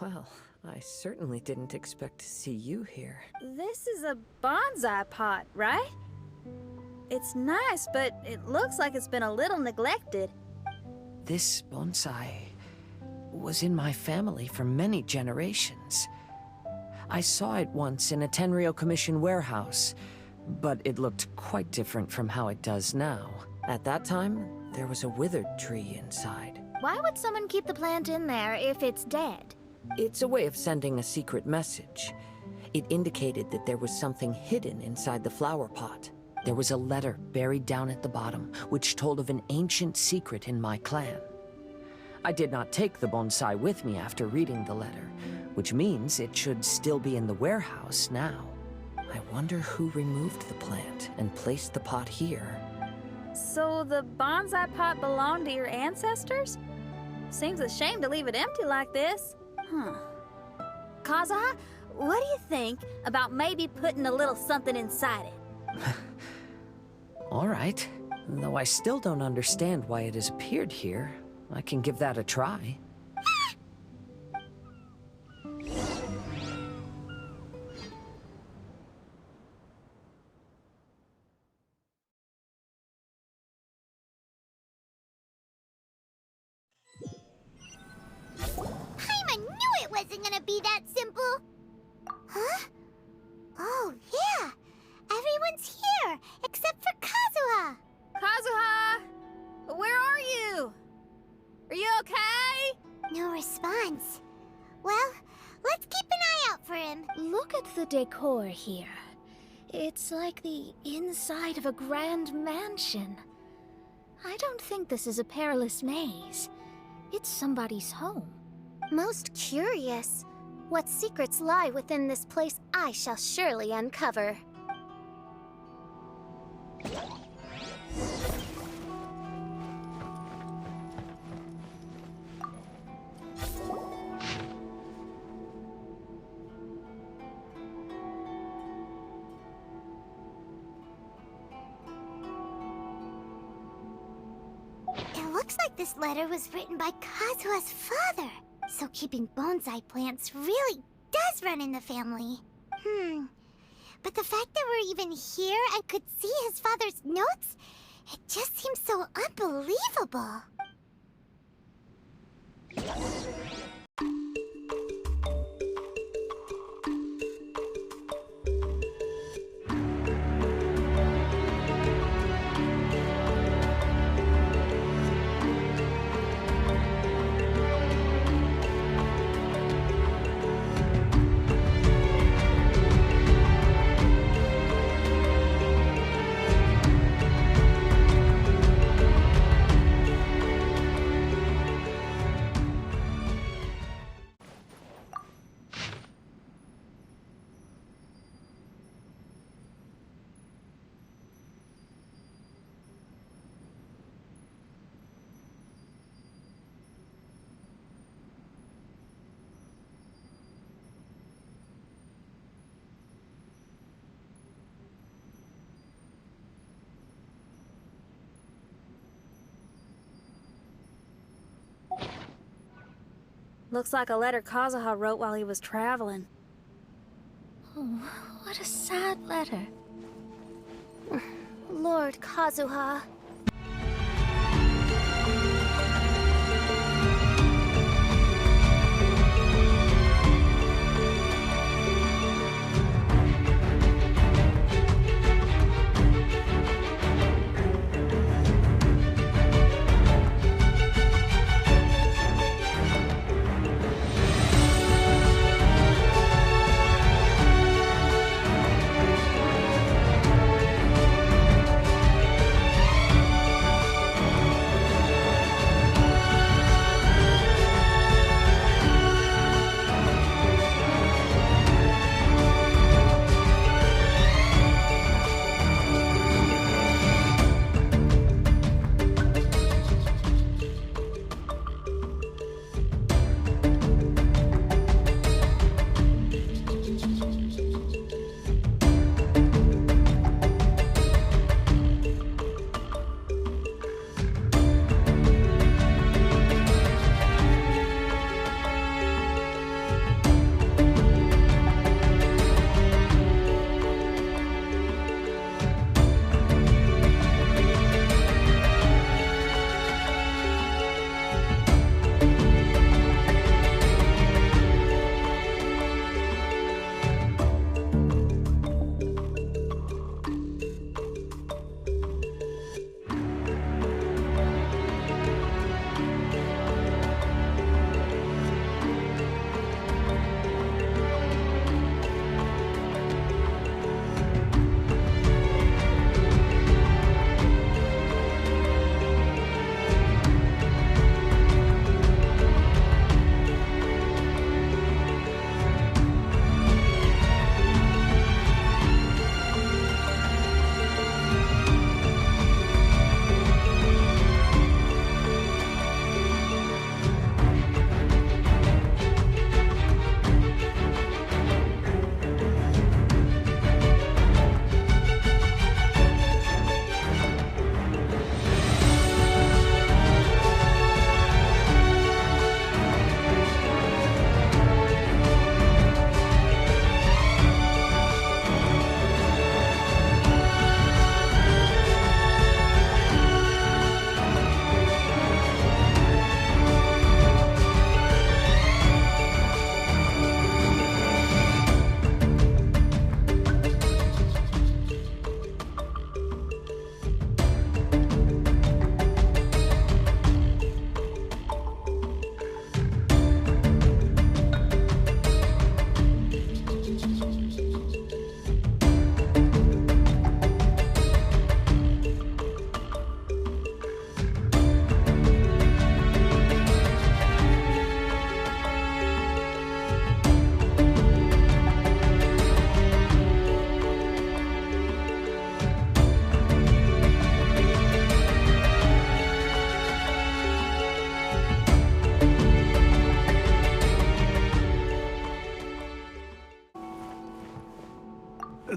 Well, I certainly didn't expect to see you here. This is a bonsai pot, right? It's nice, but it looks like it's been a little neglected. This bonsai was in my family for many generations. I saw it once in a Tenryo Commission warehouse, but it looked quite different from how it does now. At that time, there was a withered tree inside. Why would someone keep the plant in there if it's dead? It's a way of sending a secret message. It indicated that there was something hidden inside the flower pot. There was a letter buried down at the bottom, which told of an ancient secret in my clan. I did not take the bonsai with me after reading the letter, which means it should still be in the warehouse now. I wonder who removed the plant and placed the pot here. So the bonsai pot belonged to your ancestors? Seems a shame to leave it empty like this. Kazuha, what do you think about maybe putting a little something inside it? All right. Though I still don't understand why it has appeared here, I can give that a try. I knew it wasn't gonna be that simple! Huh? Oh, yeah! Everyone's here, except for Kazuha! Kazuha! Where are you? Are you okay? No response. Well, let's keep an eye out for him. Look at the decor here. It's like the inside of a grand mansion. I don't think this is a perilous maze. It's somebody's home. Most curious. What secrets lie within this place I shall surely uncover. It looks like this letter was written by Kazuha's father. So keeping bonsai plants really does run in the family. But the fact that we're even here and could see his father's notes, it just seems so unbelievable. Looks like a letter Kazuha wrote while he was traveling. Oh, what a sad letter. Lord Kazuha.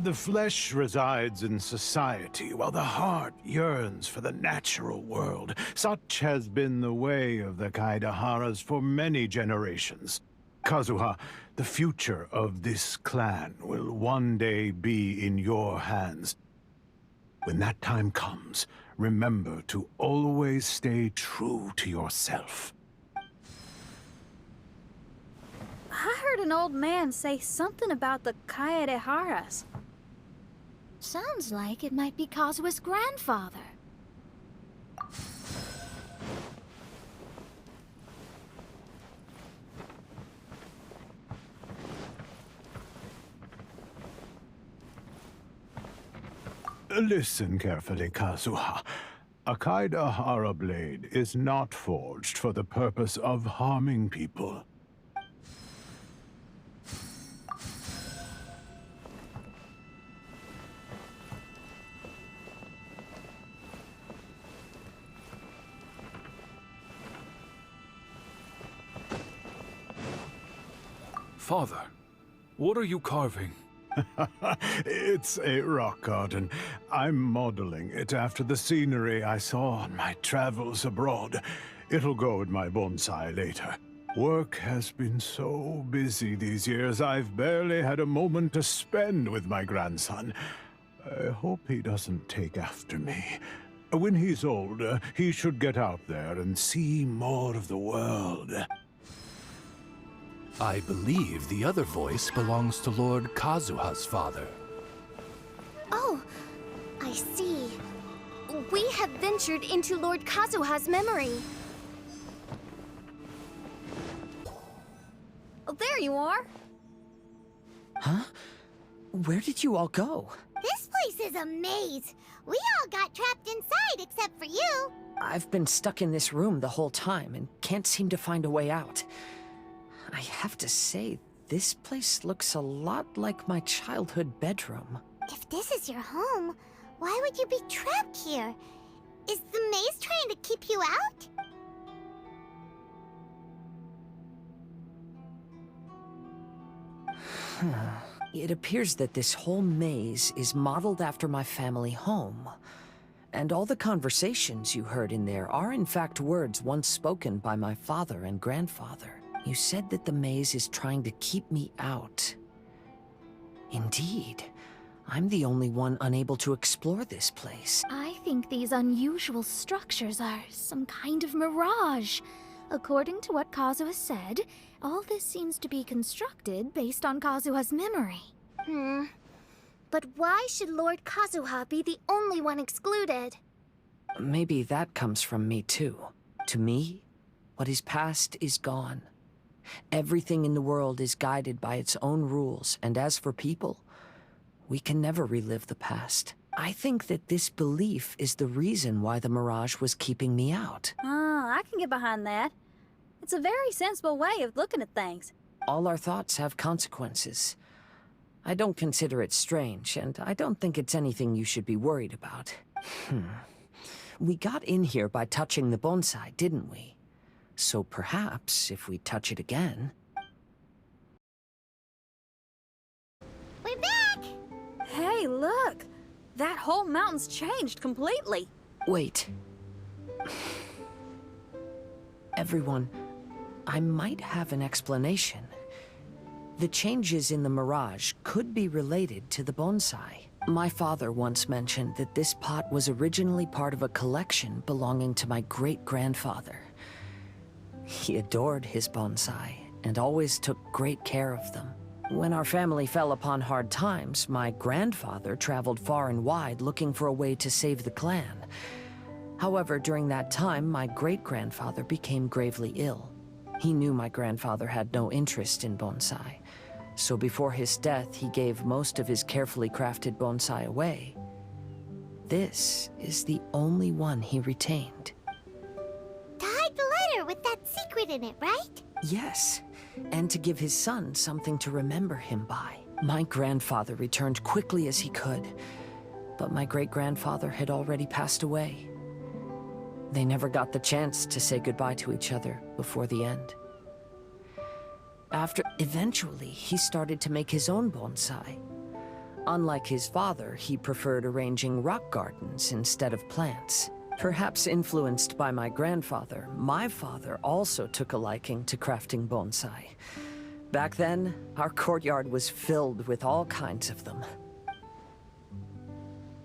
The flesh resides in society, while the heart yearns for the natural world. Such has been the way of the Kaidaharas for many generations. Kazuha, the future of this clan will one day be in your hands. When that time comes, remember to always stay true to yourself. I heard an old man say something about the Kaidaharas. Sounds like it might be Kazuha's grandfather. Listen carefully, Kazuha. A Kaidahara blade is not forged for the purpose of harming people. Father, what are you carving? It's a rock garden. I'm modeling it after the scenery I saw on my travels abroad. It'll go in my bonsai later. Work has been so busy these years, I've barely had a moment to spend with my grandson. I hope he doesn't take after me. When he's older, he should get out there and see more of the world. I believe the other voice belongs to Lord Kazuha's father. Oh, I see. We have ventured into Lord Kazuha's memory. Oh, there you are. Huh? Where did you all go? This place is a maze. We all got trapped inside except for you. I've been stuck in this room the whole time and can't seem to find a way out. I have to say, this place looks a lot like my childhood bedroom. If this is your home, why would you be trapped here? Is the maze trying to keep you out? It appears that this whole maze is modeled after my family home. And all the conversations you heard in there are in fact words once spoken by my father and grandfather. You said that the maze is trying to keep me out. Indeed. I'm the only one unable to explore this place. I think these unusual structures are some kind of mirage. According to what Kazuha said, all this seems to be constructed based on Kazuha's memory. But why should Lord Kazuha be the only one excluded? Maybe that comes from me too. To me, what is past is gone. Everything in the world is guided by its own rules, and as for people, we can never relive the past. I think that this belief is the reason why the mirage was keeping me out. I can get behind that. It's a very sensible way of looking at things. All our thoughts have consequences. I don't consider it strange, and I don't think it's anything you should be worried about. We got in here by touching the bonsai, didn't we? So perhaps, if we touch it again... We're back! Hey, look! That whole mountain's changed completely. Wait. Everyone, I might have an explanation. The changes in the mirage could be related to the bonsai. My father once mentioned that this pot was originally part of a collection belonging to my great-grandfather. He adored his bonsai and always took great care of them. When our family fell upon hard times, my grandfather traveled far and wide looking for a way to save the clan. However, during that time, my great-grandfather became gravely ill. He knew my grandfather had no interest in bonsai, so before his death, he gave most of his carefully crafted bonsai away. This is the only one he retained. To hide the letter with that secret in it, right? Yes, and to give his son something to remember him by. My grandfather returned quickly as he could, but my great-grandfather had already passed away. They never got the chance to say goodbye to each other before the end. Eventually, he started to make his own bonsai. Unlike his father, he preferred arranging rock gardens instead of plants. Perhaps influenced by my grandfather, my father also took a liking to crafting bonsai. Back then, our courtyard was filled with all kinds of them.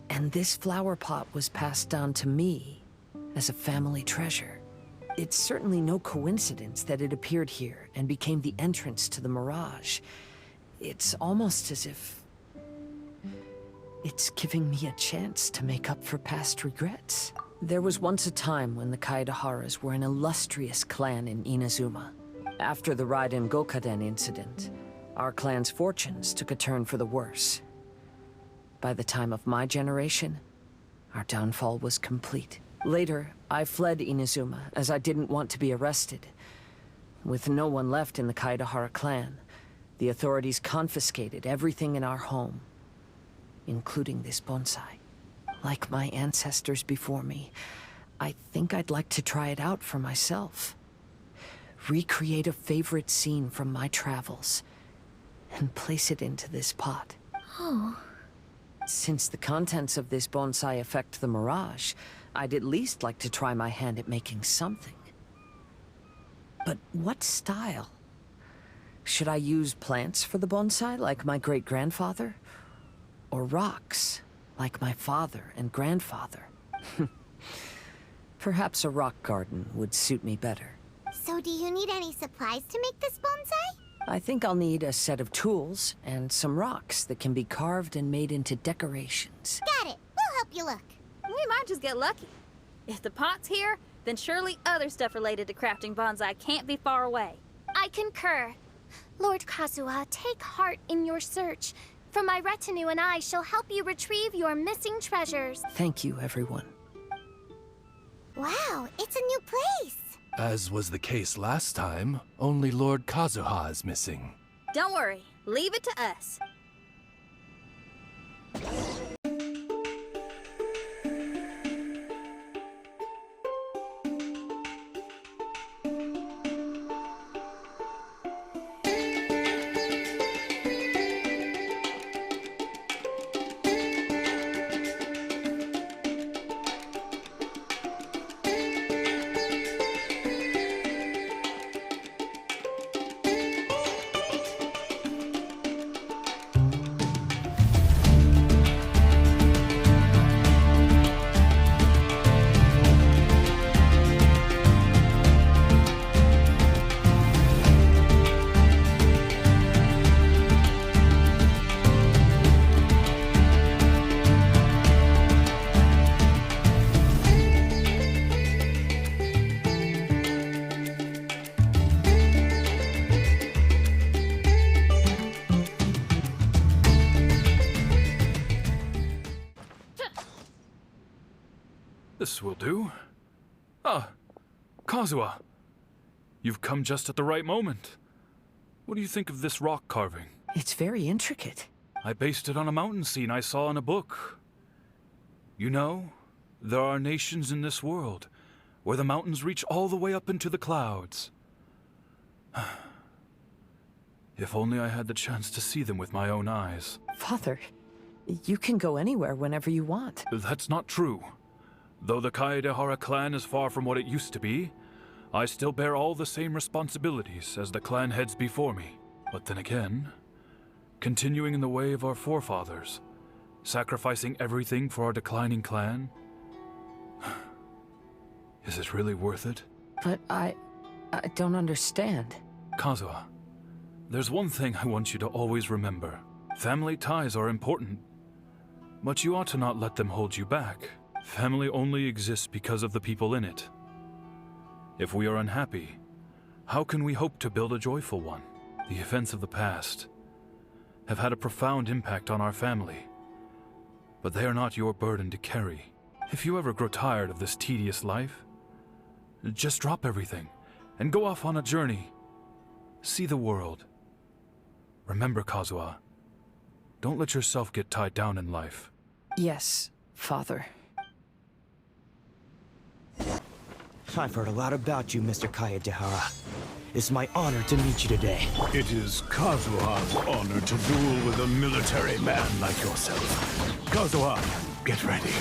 And this flower pot was passed down to me as a family treasure. It's certainly no coincidence that it appeared here and became the entrance to the mirage. It's almost as if it's giving me a chance to make up for past regrets. There was once a time when the Kaidaharas were an illustrious clan in Inazuma. After the Raiden Gokaden incident, our clan's fortunes took a turn for the worse. By the time of my generation, our downfall was complete. Later, I fled Inazuma as I didn't want to be arrested. With no one left in the Kaidahara clan, the authorities confiscated everything in our home, including this bonsai. Like my ancestors before me, I think I'd like to try it out for myself. Recreate a favorite scene from my travels, and place it into this pot. Oh. Since the contents of this bonsai affect the mirage, I'd at least like to try my hand at making something. But what style? Should I use plants for the bonsai, like my great-grandfather? Or rocks, like my father and grandfather? Perhaps a rock garden would suit me better. So do you need any supplies to make this bonsai? I think I'll need a set of tools and some rocks that can be carved and made into decorations. Got it. We'll help you look. We might just get lucky. If the pot's here, then surely other stuff related to crafting bonsai can't be far away. I concur. Lord Kazuha, take heart in your search. For my retinue and I shall help you retrieve your missing treasures. Thank you, everyone. Wow, it's a new place. As was the case last time, only Lord Kazuha is missing. Don't worry, leave it to us. This will do. Ah, Kazuha. You've come just at the right moment. What do you think of this rock carving? It's very intricate. I based it on a mountain scene I saw in a book. You know, there are nations in this world where the mountains reach all the way up into the clouds. If only I had the chance to see them with my own eyes. Father, you can go anywhere whenever you want. That's not true. Though the Kaedehara clan is far from what it used to be, I still bear all the same responsibilities as the clan heads before me. But then again, continuing in the way of our forefathers, sacrificing everything for our declining clan, is it really worth it? But I don't understand. Kazuha, there's one thing I want you to always remember. Family ties are important, but you ought to not let them hold you back. Family only exists because of the people in it. If we are unhappy, how can we hope to build a joyful one? The events of the past have had a profound impact on our family, but they are not your burden to carry. If you ever grow tired of this tedious life, just drop everything and go off on a journey. See the world. Remember, Kazuha, don't let yourself get tied down in life. Yes, Father. I've heard a lot about you, Mr. Kaedehara. It's my honor to meet you today. It is Kazuha's honor to duel with a military man like yourself. Kazuha, get ready.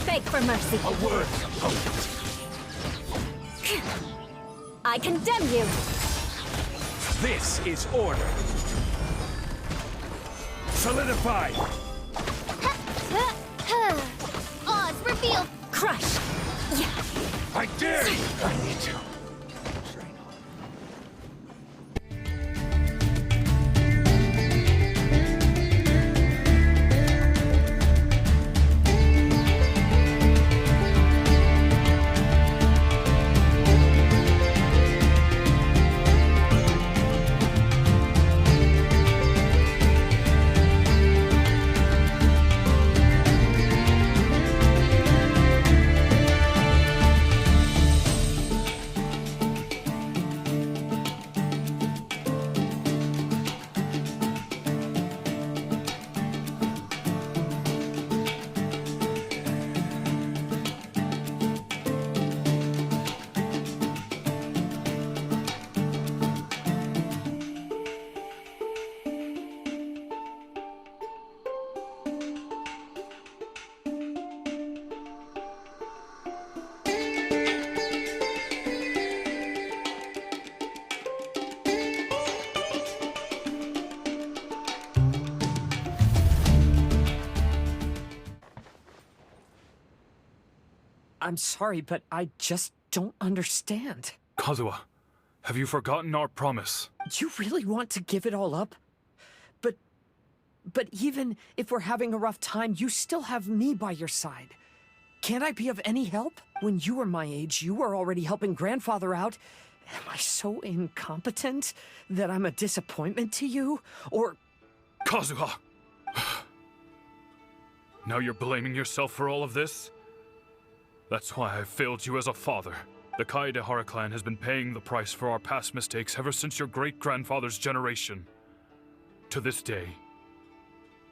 Beg for mercy. A word, opponent. I condemn you. This is order. Solidify. Oz, reveal! Crush. Yeah. I dare you. I need to. I'm sorry, but I just don't understand. Kazuha, have you forgotten our promise? You really want to give it all up? But even if we're having a rough time, you still have me by your side. Can't I be of any help? When you were my age, you were already helping grandfather out. Am I so incompetent that I'm a disappointment to you? Or... Kazuha! Now you're blaming yourself for all of this? That's why I failed you as a father. The Kaedehara clan has been paying the price for our past mistakes ever since your great-grandfather's generation. To this day,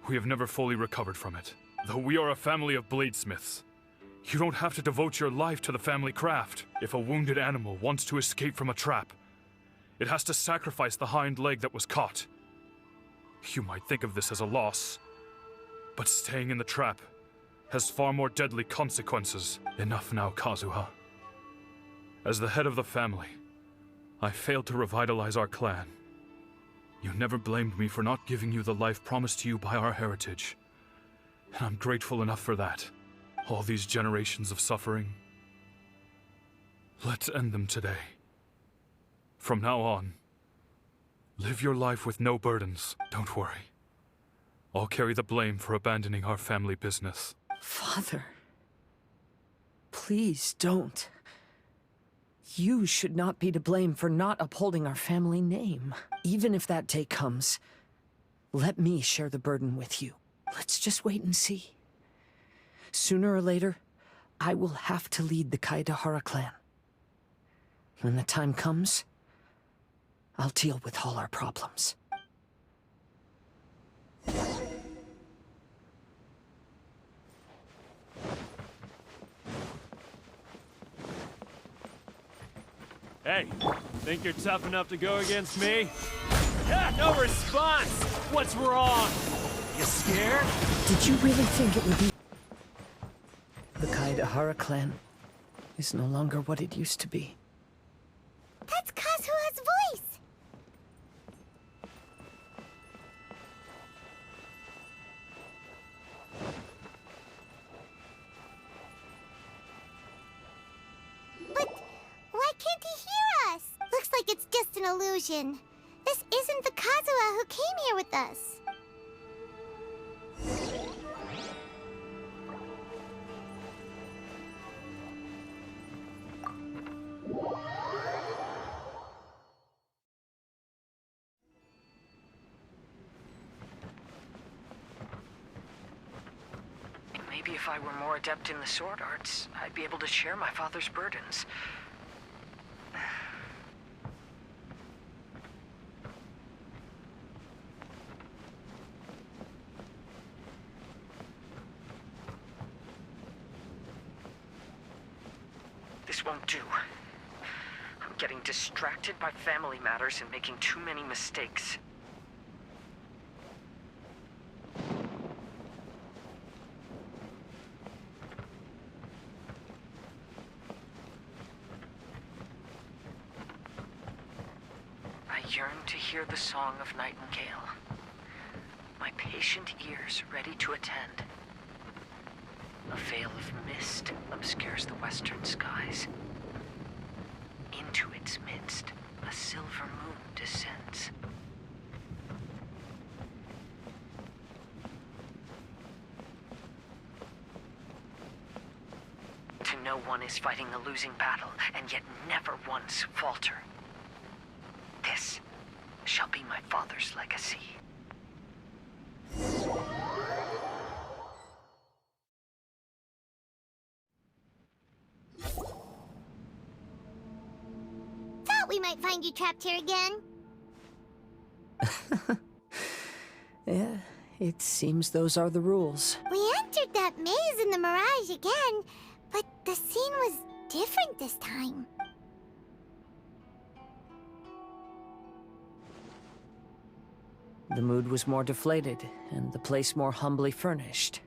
we have never fully recovered from it. Though we are a family of bladesmiths, you don't have to devote your life to the family craft. If a wounded animal wants to escape from a trap, it has to sacrifice the hind leg that was caught. You might think of this as a loss, but staying in the trap has far more deadly consequences. Enough now, Kazuha. As the head of the family, I failed to revitalize our clan. You never blamed me for not giving you the life promised to you by our heritage, and I'm grateful enough for that. All these generations of suffering, let's end them today. From now on, live your life with no burdens. Don't worry. I'll carry the blame for abandoning our family business. Father, please don't. You should not be to blame for not upholding our family name. Even if that day comes, let me share the burden with you. Let's just wait and see. Sooner or later, I will have to lead the Kaedehara clan. When the time comes, I'll deal with all our problems. Hey, think you're tough enough to go against me? Yeah, no response! What's wrong? You scared? Did you really think it would be... The Kaedehara clan is no longer what it used to be. That's Kazuha's voice! But why can't he hear us? Looks like it's just an illusion. This isn't the Kazuha who came here with us. Maybe if I were more adept in the sword arts, I'd be able to share my father's burdens. This won't do. I'm getting distracted by family matters and making too many mistakes. I yearn to hear the song of Nightingale. My patient ears ready to attend. A veil of mist obscures the western skies. Into its midst, a silver moon descends. To know one is fighting a losing battle, and yet never once falter. This shall be my father's legacy. Thought we might find you trapped here again. Yeah, it seems those are the rules. We entered that maze in the Mirage again, but the scene was different this time. The mood was more deflated, and the place more humbly furnished.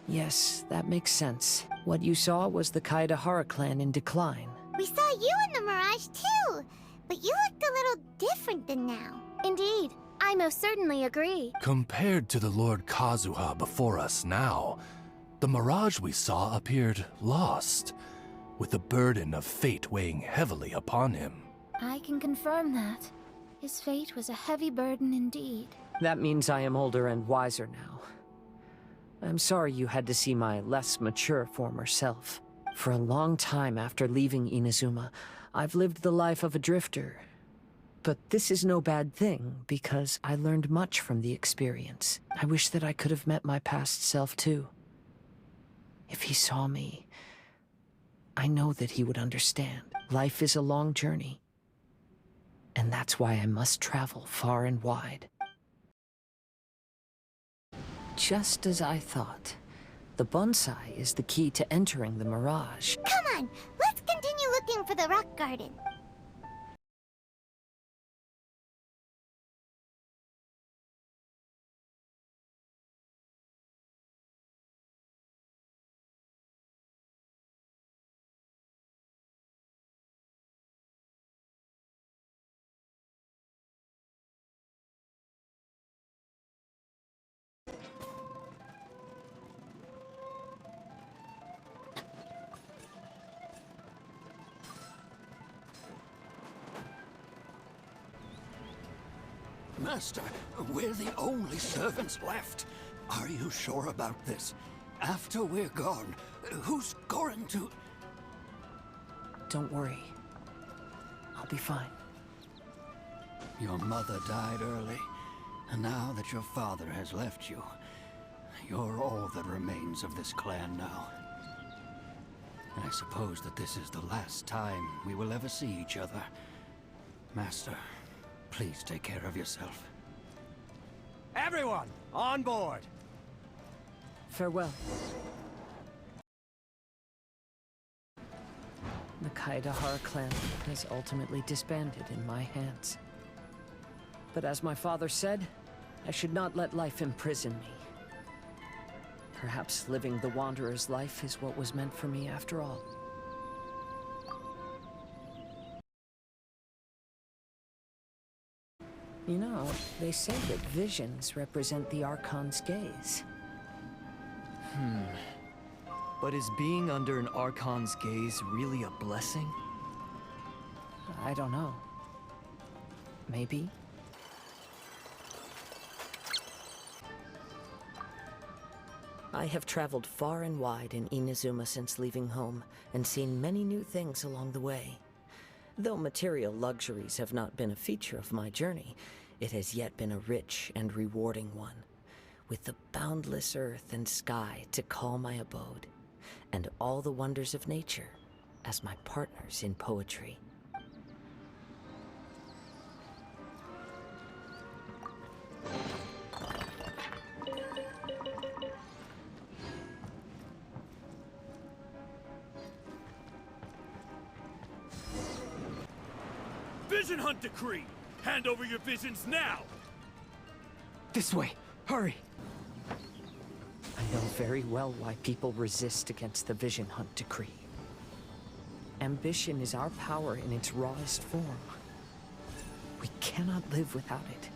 Yes, that makes sense. What you saw was the Kazuha clan in decline. We saw you in the Mirage too, but you looked a little different than now. Indeed, I most certainly agree. Compared to the Lord Kazuha before us now, the mirage we saw appeared lost, with the burden of fate weighing heavily upon him. I can confirm that. His fate was a heavy burden indeed. That means I am older and wiser now. I'm sorry you had to see my less mature former self. For a long time after leaving Inazuma, I've lived the life of a drifter. But this is no bad thing, because I learned much from the experience. I wish that I could have met my past self too. If he saw me, I know that he would understand. Life is a long journey. And that's why I must travel far and wide. Just as I thought. The bonsai is the key to entering the Mirage. Come on, let's continue looking for the rock garden. Master, we're the only servants left. Are you sure about this? After we're gone, who's going to... Don't worry. I'll be fine. Your mother died early, and now that your father has left you, you're all that remains of this clan now. I suppose that this is the last time we will ever see each other. Master, please take care of yourself. Everyone, on board! Farewell. The Kazuha clan has ultimately disbanded in my hands. But as my father said, I should not let life imprison me. Perhaps living the wanderer's life is what was meant for me after all. You know, they say that visions represent the Archon's gaze. But is being under an Archon's gaze really a blessing? I don't know. Maybe. I have traveled far and wide in Inazuma since leaving home, and seen many new things along the way. Though material luxuries have not been a feature of my journey, it has yet been a rich and rewarding one, with the boundless earth and sky to call my abode, and all the wonders of nature as my partners in poetry. Vision Hunt Decree! Hand over your visions now! This way! Hurry! I know very well why people resist against the Vision Hunt Decree. Ambition is our power in its rawest form. We cannot live without it.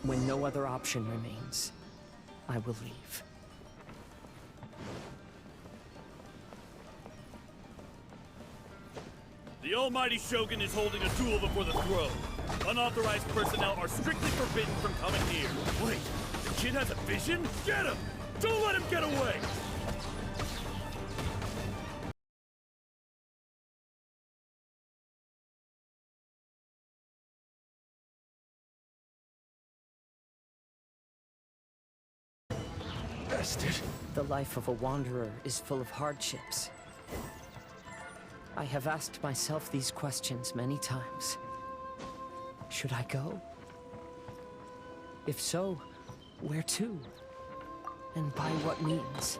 When no other option remains, I will leave. The almighty Shogun is holding a duel before the throne. Unauthorized personnel are strictly forbidden from coming near. Wait, the kid has a vision? Get him! Don't let him get away! Bastard. The life of a wanderer is full of hardships. I have asked myself these questions many times. Should I go? If so, where to? And by what means?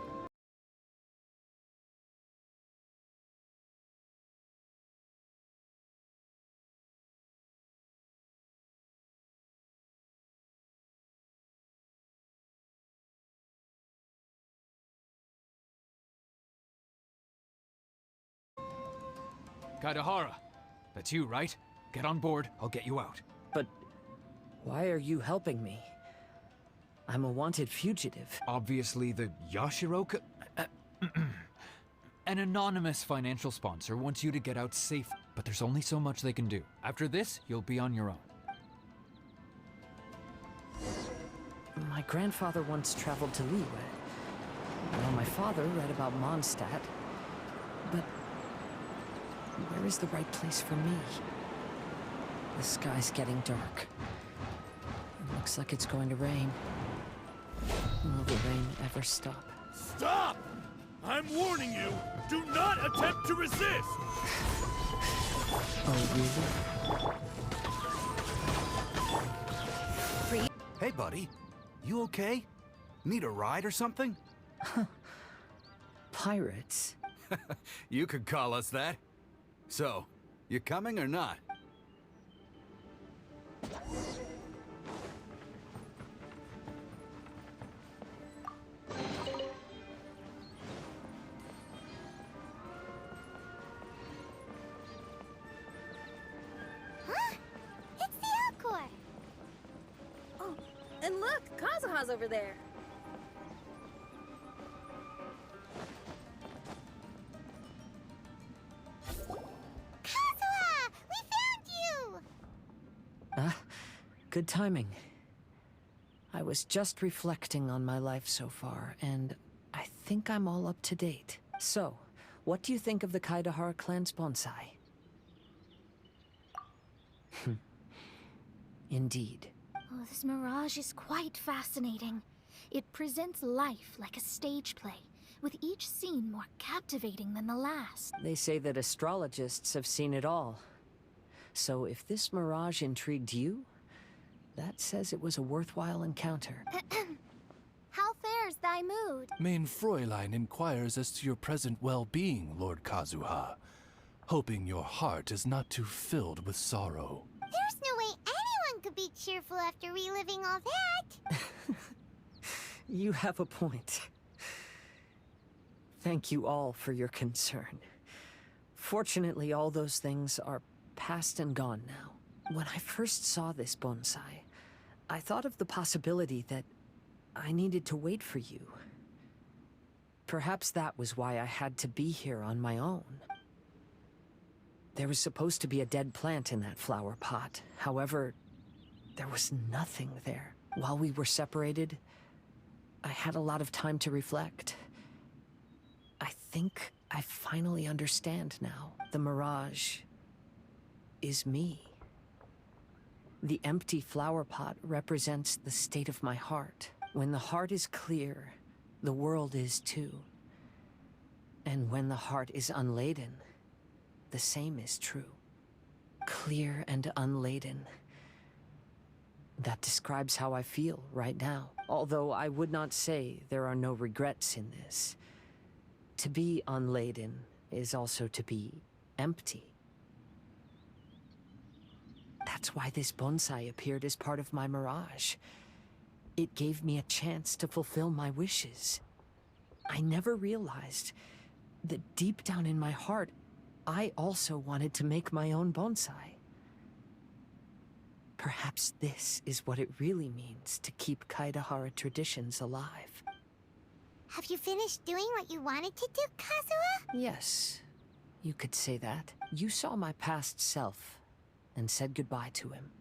Kazuha, that's you, right? Get on board, I'll get you out. But why are you helping me? I'm a wanted fugitive. Obviously the Yashiro An anonymous financial sponsor wants you to get out safe, but there's only so much they can do. After this, you'll be on your own. My grandfather once traveled to Liyue. Well, my father read about Mondstadt. But where is the right place for me? The sky's getting dark. It looks like it's going to rain. Will the rain ever stop? Stop! I'm warning you! Do not attempt to resist! Oh, really? Hey, buddy. You okay? Need a ride or something? Pirates? You could call us that. So, you coming or not? It's the Alcor! Oh, and look, Kazuha's over there. Kazuha! We found you! Ah, good timing. I was just reflecting on my life so far, and I think I'm all up to date. So, what do you think of the Kaidahara clan's bonsai? Indeed. Oh, this mirage is quite fascinating. It presents life like a stage play, with each scene more captivating than the last. They say that astrologists have seen it all. So if this mirage intrigued you, that says it was a worthwhile encounter. How fares thy mood? Mein Fräulein inquires as to your present well-being, Lord Kazuha, hoping your heart is not too filled with sorrow. There's no way anyone could be cheerful after reliving all that! You have a point. Thank you all for your concern. Fortunately, all those things are past and gone now. When I first saw this bonsai, I thought of the possibility that I needed to wait for you. Perhaps that was why I had to be here on my own. There was supposed to be a dead plant in that flower pot. However, there was nothing there. While we were separated, I had a lot of time to reflect. I think I finally understand now. The mirage is me. The empty flower pot represents the state of my heart. When the heart is clear, the world is too. And when the heart is unladen, the same is true. Clear and unladen. That describes how I feel right now. Although I would not say there are no regrets in this. To be unladen is also to be empty. That's why this bonsai appeared as part of my mirage. It gave me a chance to fulfill my wishes. I never realized that deep down in my heart, I also wanted to make my own bonsai. Perhaps this is what it really means to keep Kaidahara traditions alive. Have you finished doing what you wanted to do, Kazuha? Yes, you could say that. You saw my past self and said goodbye to him.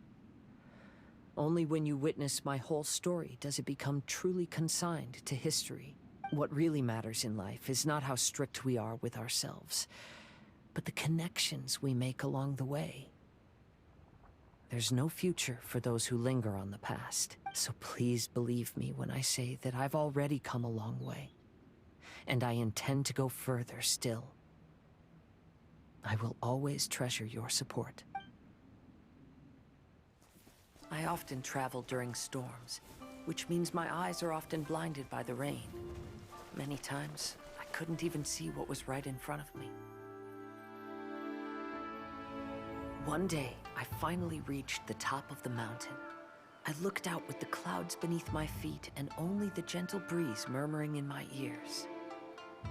Only when you witness my whole story does it become truly consigned to history. What really matters in life is not how strict we are with ourselves, but the connections we make along the way. There's no future for those who linger on the past, so please believe me when I say that I've already come a long way, and I intend to go further still. I will always treasure your support. I often travel during storms, which means my eyes are often blinded by the rain. Many times, I couldn't even see what was right in front of me. One day, I finally reached the top of the mountain. I looked out with the clouds beneath my feet and only the gentle breeze murmuring in my ears.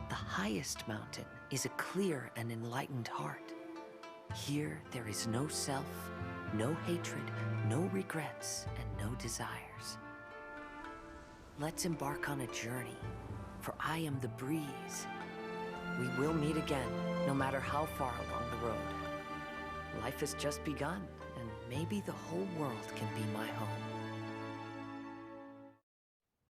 The highest mountain is a clear and enlightened heart. Here, there is no self, no hatred, no regrets, and no desires. Let's embark on a journey, for I am the breeze. We will meet again, no matter how far along the road. Life has just begun, and maybe the whole world can be my home.